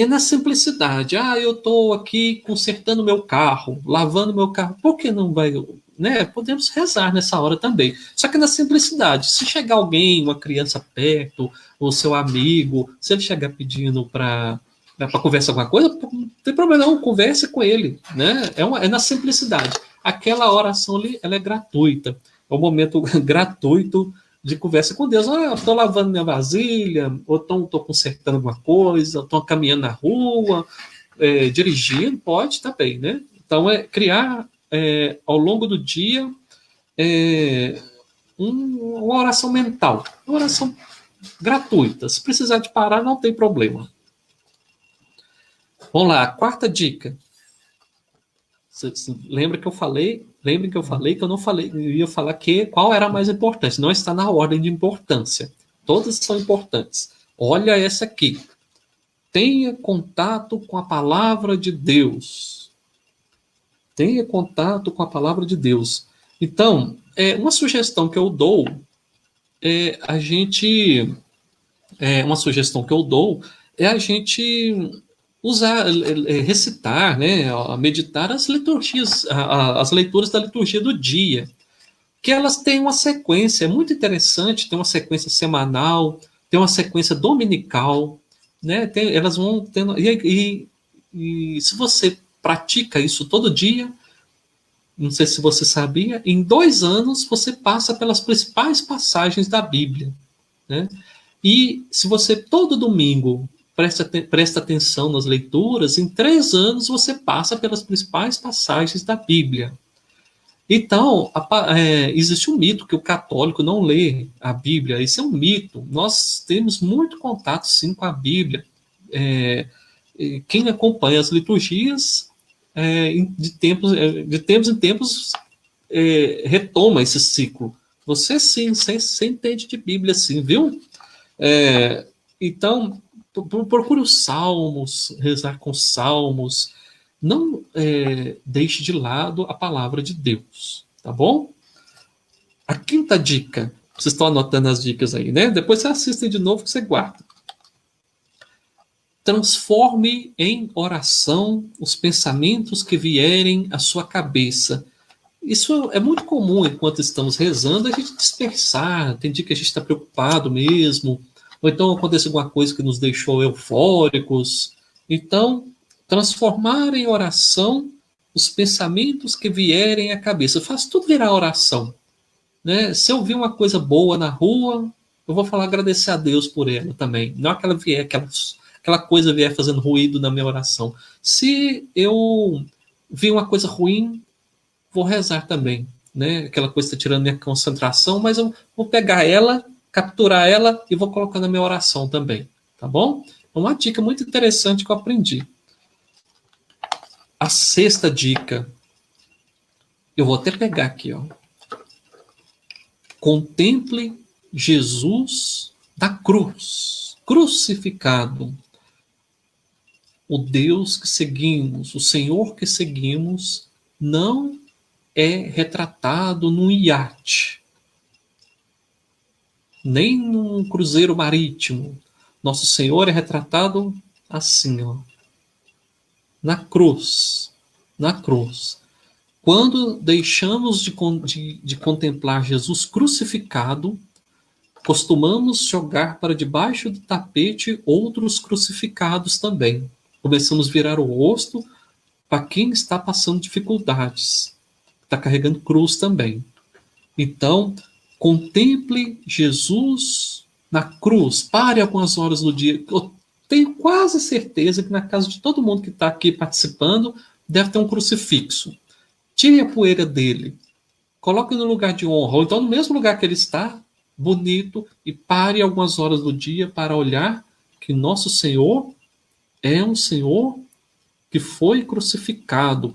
S1: na simplicidade. Eu estou aqui consertando meu carro, lavando meu carro. Por que não vai... Né? Podemos rezar nessa hora também. Só que na simplicidade. Se chegar alguém, uma criança perto, ou seu amigo, se ele chegar pedindo para conversar alguma coisa, não tem problema não, converse com ele. Né? É na simplicidade. Aquela oração ali, ela é gratuita. É um momento gratuito de conversa com Deus. Estou lavando minha vasilha, ou estou consertando alguma coisa, estou caminhando na rua, dirigindo, pode também, né? Então, criar ao longo do dia uma oração mental, uma oração gratuita. Se precisar de parar, não tem problema. Vamos lá, a quarta dica. Lembrem que eu falei que eu não falei, eu ia falar qual era a mais importante. Não está na ordem de importância. Todas são importantes. Olha essa aqui. Tenha contato com a palavra de Deus. Tenha contato com a palavra de Deus. Então, uma sugestão que eu dou uma sugestão que eu dou é a gente recitar, né, meditar as liturgias, as leituras da liturgia do dia, que elas têm uma sequência, é muito interessante, tem uma sequência semanal, tem uma sequência dominical, né, elas vão tendo, e se você pratica isso todo dia, não sei se você sabia, em 2 anos você passa pelas principais passagens da Bíblia, né, e se você todo domingo presta atenção nas leituras, em 3 anos você passa pelas principais passagens da Bíblia. Então, existe um mito que o católico não lê a Bíblia. Isso é um mito. Nós temos muito contato, sim, com a Bíblia. quem acompanha as liturgias, de tempos em tempos, retoma esse ciclo. Você sim, você entende de Bíblia sim, viu? Então, procure os salmos, rezar com salmos, não deixe de lado a palavra de Deus, tá bom? A quinta dica, vocês estão anotando as dicas aí, né? Depois você assiste de novo que você guarda. Transforme em oração os pensamentos que vierem à sua cabeça. Isso é muito comum enquanto estamos rezando, a gente dispersar. Tem dia que a gente está preocupado mesmo, ou então acontece alguma coisa que nos deixou eufóricos. Então, transformar em oração os pensamentos que vierem à cabeça. Faz tudo virar oração, né? Se eu vi uma coisa boa na rua, eu vou falar agradecer a Deus por ela também. Não aquela coisa vier fazendo ruído na minha oração. Se eu vi uma coisa ruim, vou rezar também, né? Aquela coisa está tirando minha concentração, mas eu vou pegar ela, capturar ela e vou colocar na minha oração também, tá bom? É uma dica muito interessante que eu aprendi. A sexta dica, eu vou até pegar aqui, ó. Contemple Jesus da cruz, crucificado. O Deus que seguimos, o Senhor que seguimos, não é retratado num iate, nem num cruzeiro marítimo. Nosso Senhor é retratado assim, ó, na cruz. Na cruz. Quando deixamos de contemplar Jesus crucificado, costumamos jogar para debaixo do tapete outros crucificados também. Começamos a virar o rosto para quem está passando dificuldades. Está carregando cruz também. Então, contemple Jesus na cruz. Pare algumas horas do dia. Eu tenho quase certeza que na casa de todo mundo que está aqui participando deve ter um crucifixo. Tire a poeira dele. Coloque no lugar de honra. Ou então no mesmo lugar que ele está, bonito, e pare algumas horas do dia para olhar que nosso Senhor é um Senhor que foi crucificado,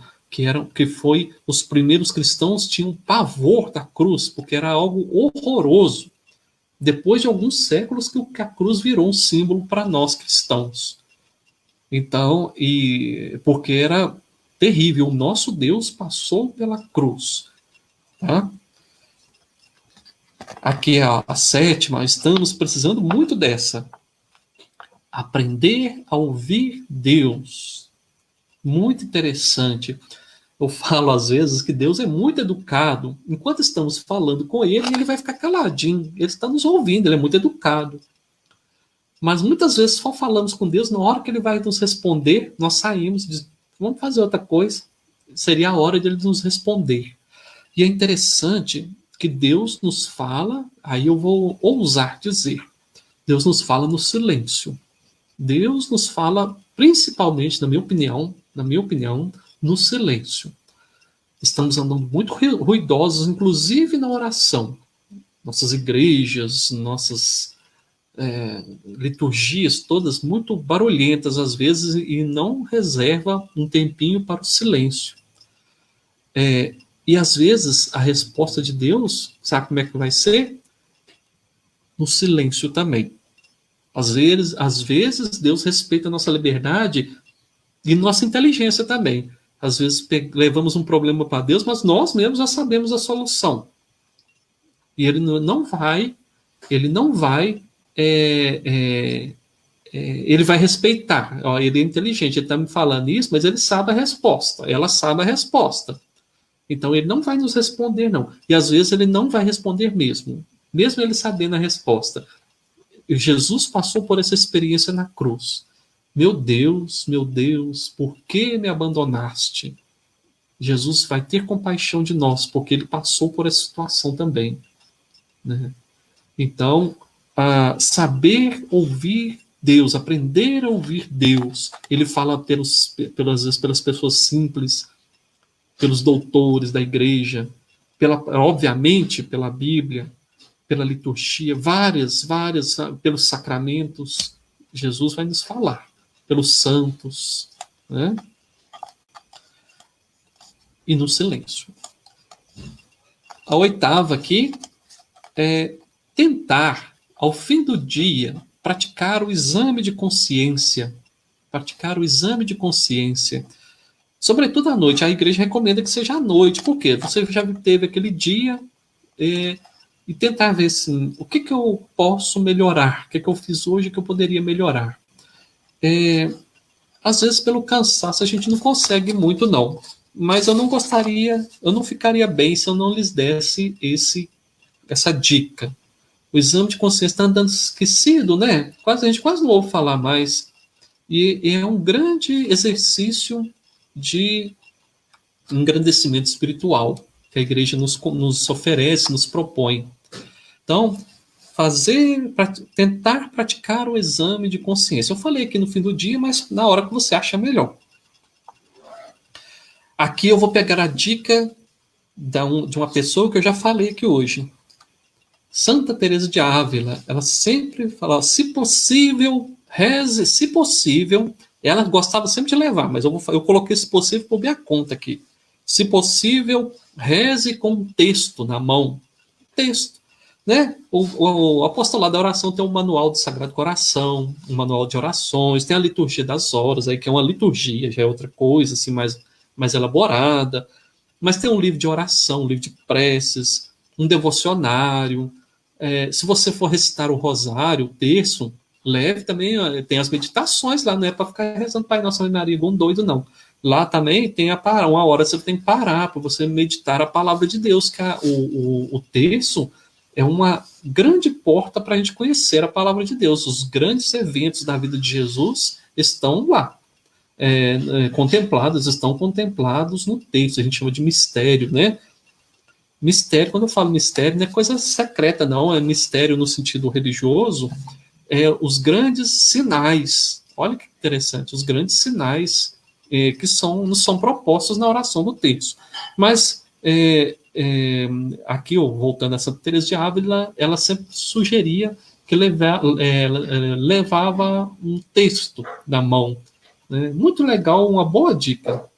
S1: que foi os primeiros cristãos tinham pavor da cruz, porque era algo horroroso. Depois de alguns séculos que a cruz virou um símbolo para nós cristãos. Então, porque era terrível, o nosso Deus passou pela cruz, tá? Aqui a sétima, estamos precisando muito dessa. Aprender a ouvir Deus. Muito interessante. Eu falo às vezes que Deus é muito educado. Enquanto estamos falando com ele, ele vai ficar caladinho. Ele está nos ouvindo, ele é muito educado. Mas muitas vezes só falamos com Deus, na hora que ele vai nos responder, nós saímos e dizemos, vamos fazer outra coisa. Seria a hora de ele nos responder. E é interessante que Deus nos fala, aí eu vou ousar dizer, Deus nos fala no silêncio. Deus nos fala principalmente, na minha opinião, no silêncio. Estamos andando muito ruidosos, inclusive na oração. Nossas igrejas, nossas liturgias, todas muito barulhentas às vezes, e não reserva um tempinho para o silêncio. E às vezes a resposta de Deus, sabe como é que vai ser? No silêncio também. Às vezes Deus respeita a nossa liberdade e nossa inteligência também. Às vezes levamos um problema para Deus, mas nós mesmos já sabemos a solução. E ele não vai ele vai respeitar. Ó, ele é inteligente, ele está me falando isso, mas ele sabe a resposta. Ela sabe a resposta. Então ele não vai nos responder, não. E às vezes ele não vai responder mesmo ele sabendo a resposta. Jesus passou por essa experiência na cruz. Meu Deus, por que me abandonaste? Jesus vai ter compaixão de nós, porque ele passou por essa situação também, né? Então, saber ouvir Deus, aprender a ouvir Deus, ele fala pelas pessoas simples, pelos doutores da igreja, obviamente pela Bíblia, pela liturgia, várias, pelos sacramentos. Jesus vai nos falar. pelos santos, né? E no silêncio. A oitava aqui é tentar, ao fim do dia, praticar o exame de consciência. Praticar o exame de consciência. Sobretudo à noite. A igreja recomenda que seja à noite. Por quê? Você já teve aquele dia e tentar ver assim, o que, que eu posso melhorar? O que, que eu fiz hoje que eu poderia melhorar? Às vezes, pelo cansaço, a gente não consegue muito, não. Mas eu não ficaria bem se eu não lhes desse essa dica. O exame de consciência está andando esquecido, né? A gente quase não ouve falar mais. E é um grande exercício de engrandecimento espiritual que a igreja nos oferece, nos propõe. Então, tentar praticar o exame de consciência. Eu falei aqui no fim do dia, mas na hora que você acha melhor. Aqui eu vou pegar a dica de uma pessoa que eu já falei aqui hoje. Santa Teresa de Ávila, ela sempre falava, se possível, reze, se possível, ela gostava sempre de levar, mas eu coloquei se possível por minha conta aqui. Se possível, reze com um texto na mão. Texto. Né? O apostolado da oração tem um manual do Sagrado Coração, um manual de orações, tem a liturgia das horas, aí que é uma liturgia, já é outra coisa, assim, mais elaborada. Mas tem um livro de oração, um livro de preces, um devocionário. Se você for recitar o rosário, o terço, leve também, tem as meditações lá, não é para ficar rezando Pai Nosso, Ave Maria, igual um doido, não. Lá também tem uma hora você tem que parar para você meditar a palavra de Deus, que o terço é uma grande porta para a gente conhecer a palavra de Deus. Os grandes eventos da vida de Jesus estão lá, estão contemplados no texto, a gente chama de mistério, né? Mistério, quando eu falo mistério, não é coisa secreta, não, é mistério no sentido religioso, os grandes sinais, olha que interessante, os grandes sinais que nos são propostos na oração do texto. Mas, aqui, voltando a Santa Teresa de Ávila, ela sempre sugeria que levava um texto na mão. Né? Muito legal, uma boa dica.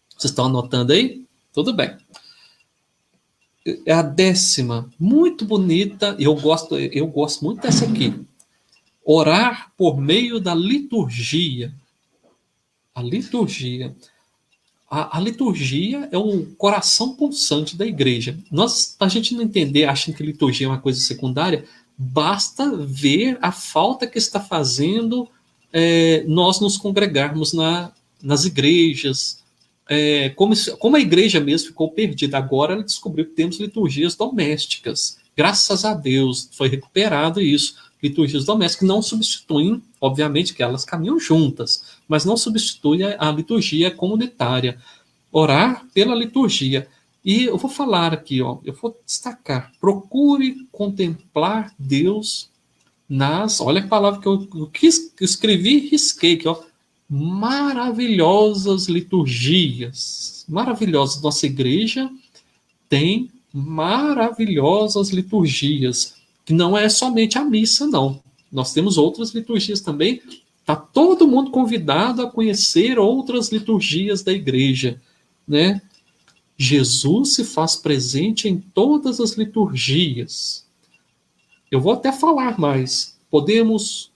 S1: Vocês estão anotando aí? Tudo bem. É a 10ª, muito bonita, eu gosto muito dessa aqui. Orar por meio da liturgia. A liturgia. A liturgia é o coração pulsante da igreja. A gente não entender, achando que liturgia é uma coisa secundária, basta ver a falta que está fazendo nós nos congregarmos nas igrejas. Como a igreja mesmo ficou perdida. Agora ela descobriu que temos liturgias domésticas. Graças a Deus foi recuperado isso. Liturgias domésticas não substituem, obviamente que elas caminham juntas, mas não substituem a liturgia comunitária. Orar pela liturgia. E eu vou falar aqui, eu vou destacar. Procure contemplar Deus olha a palavra que eu escrevi e risquei aqui, maravilhosas liturgias. Maravilhosas. Nossa igreja tem maravilhosas liturgias, que não é somente a missa, não. Nós temos outras liturgias também. Está todo mundo convidado a conhecer outras liturgias da igreja, né? Jesus se faz presente em todas as liturgias. Eu vou até falar mais. Podemos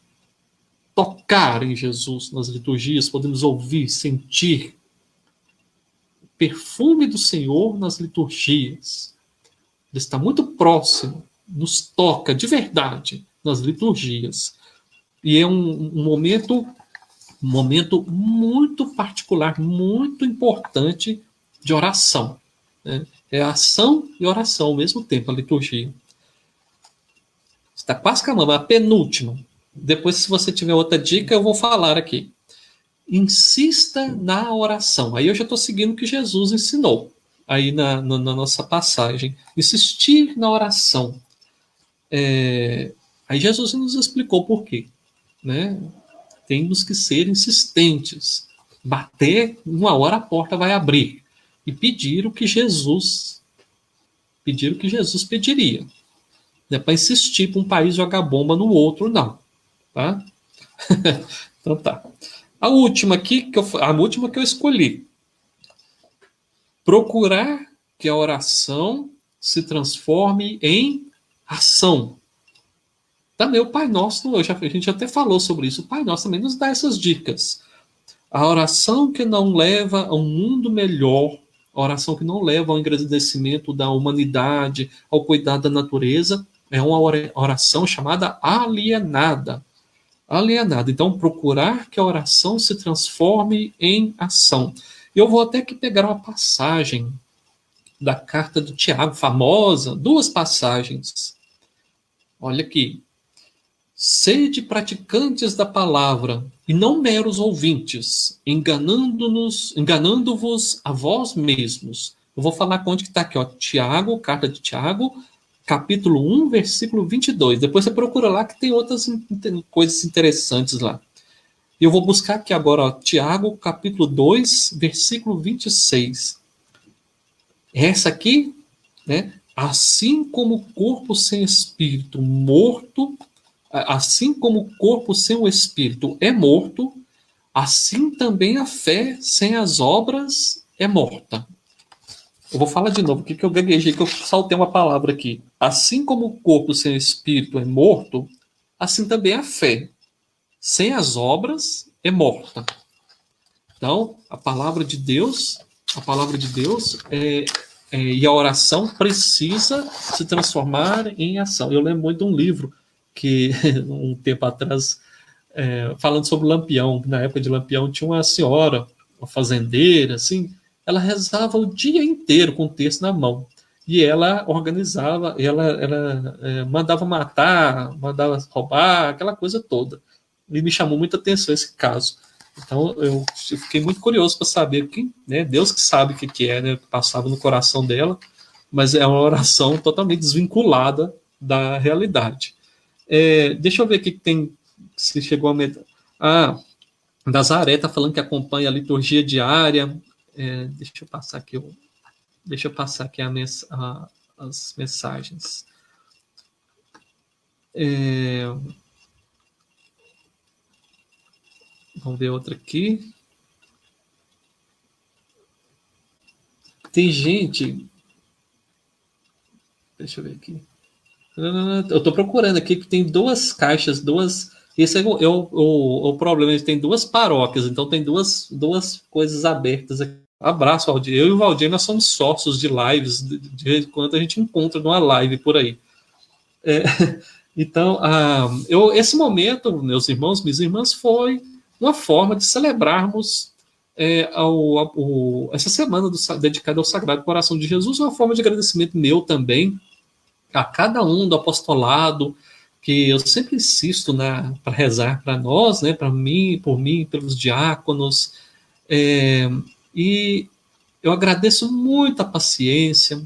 S1: tocar em Jesus nas liturgias, podemos ouvir, sentir o perfume do Senhor nas liturgias. Ele está muito próximo, nos toca de verdade nas liturgias. E é um momento muito particular, muito importante de oração. Né? É ação e oração ao mesmo tempo, a liturgia. Está quase acabando, a penúltima. Depois, se você tiver outra dica, eu vou falar aqui. Insista na oração. Aí eu já estou seguindo o que Jesus ensinou, aí na nossa passagem. Insistir na oração. Aí Jesus nos explicou por quê. Né? Temos que ser insistentes. Bater, uma hora a porta vai abrir. E pedir o que Jesus pediria. Não é para insistir para um país jogar bomba no outro, não. Tá? Então tá. A última aqui, a última que eu escolhi. Procurar que a oração se transforme em ação. Também o Pai Nosso, a gente até falou sobre isso, o Pai Nosso também nos dá essas dicas. A oração que não leva a um mundo melhor, a oração que não leva ao engrandecimento da humanidade, ao cuidado da natureza, é uma oração chamada alienada. Alienada. Então, procurar que a oração se transforme em ação. Eu vou até que pegar uma passagem da carta do Tiago, famosa, duas passagens. Olha aqui. Sede praticantes da palavra, e não meros ouvintes, enganando-vos a vós mesmos. Eu vou falar onde que está aqui, ó, Tiago, carta de Tiago, capítulo 1, versículo 22. Depois você procura lá que tem outras coisas interessantes lá. E eu vou buscar aqui agora, ó, Tiago, capítulo 2, versículo 26. Essa aqui, né? Assim como o corpo sem espírito morto, assim como o corpo sem o espírito é morto, assim também a fé sem as obras é morta. Eu vou falar de novo, que eu gaguejei, que eu saltei uma palavra aqui. Assim como o corpo sem o espírito é morto, assim também a fé sem as obras é morta. Então, a palavra de Deus e a oração precisa se transformar em ação. Eu lembro muito de um livro que, um tempo atrás, falando sobre Lampião, na época de Lampião, tinha uma senhora, uma fazendeira, assim, ela rezava o dia inteiro com o texto na mão. E ela organizava, ela mandava matar, mandava roubar, aquela coisa toda. E me chamou muita atenção esse caso. Então, eu fiquei muito curioso para saber que, né, Deus que sabe o que é, né, que passava no coração dela, mas é uma oração totalmente desvinculada da realidade. Deixa eu ver aqui que tem, se chegou a Nazaré está falando que acompanha a liturgia diária. Deixa eu passar aqui as mensagens. Vamos ver outra aqui. Tem gente. Deixa eu ver aqui. Eu estou procurando aqui que tem duas caixas, duas. Esse é o problema, tem duas paróquias, então tem duas coisas abertas aqui. Abraço, Valdir. Eu e o Valdir, nós somos sócios de lives, de vez em quando a gente encontra numa live por aí. Então, esse momento, meus irmãos, minhas irmãs, foi uma forma de celebrarmos essa semana dedicada ao Sagrado Coração de Jesus, uma forma de agradecimento meu também a cada um do apostolado, que eu sempre insisto para rezar para nós, né, por mim, pelos diáconos, e eu agradeço muito a paciência,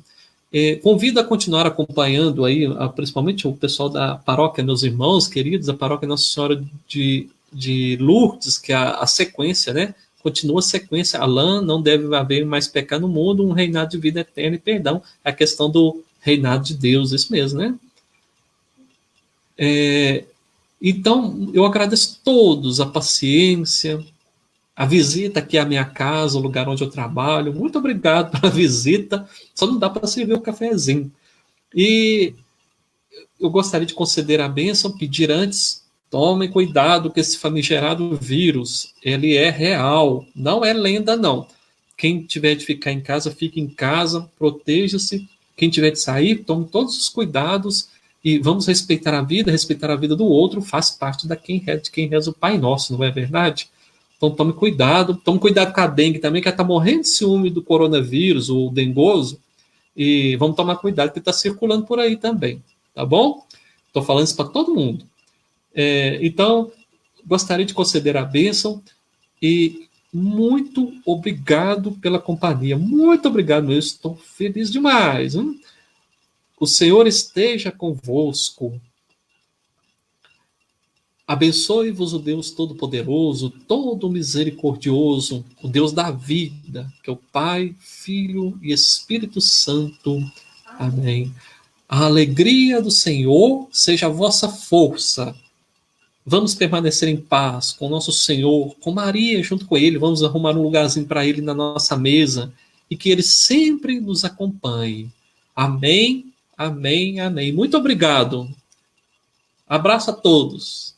S1: convido a continuar acompanhando aí, principalmente o pessoal da paróquia, meus irmãos queridos, a paróquia Nossa Senhora de Lourdes, que é a sequência, né, continua a sequência, Alain, não deve haver mais pecado no mundo, um reinado de vida eterna e perdão, a questão do reinado de Deus, isso mesmo, né? Então, eu agradeço a todos a paciência, a visita aqui à minha casa, o lugar onde eu trabalho. Muito obrigado pela visita. Só não dá para servir o cafezinho. E eu gostaria de conceder a bênção, pedir antes, tomem cuidado com esse famigerado vírus. Ele é real, não é lenda, não. Quem tiver de ficar em casa, fique em casa, proteja-se. Quem tiver de sair, tome todos os cuidados e vamos respeitar a vida do outro faz parte de quem reza o Pai Nosso, não é verdade? Então tome cuidado com a dengue também, que está morrendo de ciúme do coronavírus, o dengoso, e vamos tomar cuidado, porque está circulando por aí também, tá bom? Estou falando isso para todo mundo. Então, gostaria de conceder a bênção e muito obrigado pela companhia. Muito obrigado mesmo. Estou feliz demais. O Senhor esteja convosco. Abençoe-vos o Deus Todo-Poderoso, Todo Misericordioso, o Deus da vida, que é o Pai, Filho e Espírito Santo. Amém. A alegria do Senhor seja a vossa força. Vamos permanecer em paz com o nosso Senhor, com Maria junto com Ele. Vamos arrumar um lugarzinho para Ele na nossa mesa e que Ele sempre nos acompanhe. Amém, amém, amém. Muito obrigado. Abraço a todos.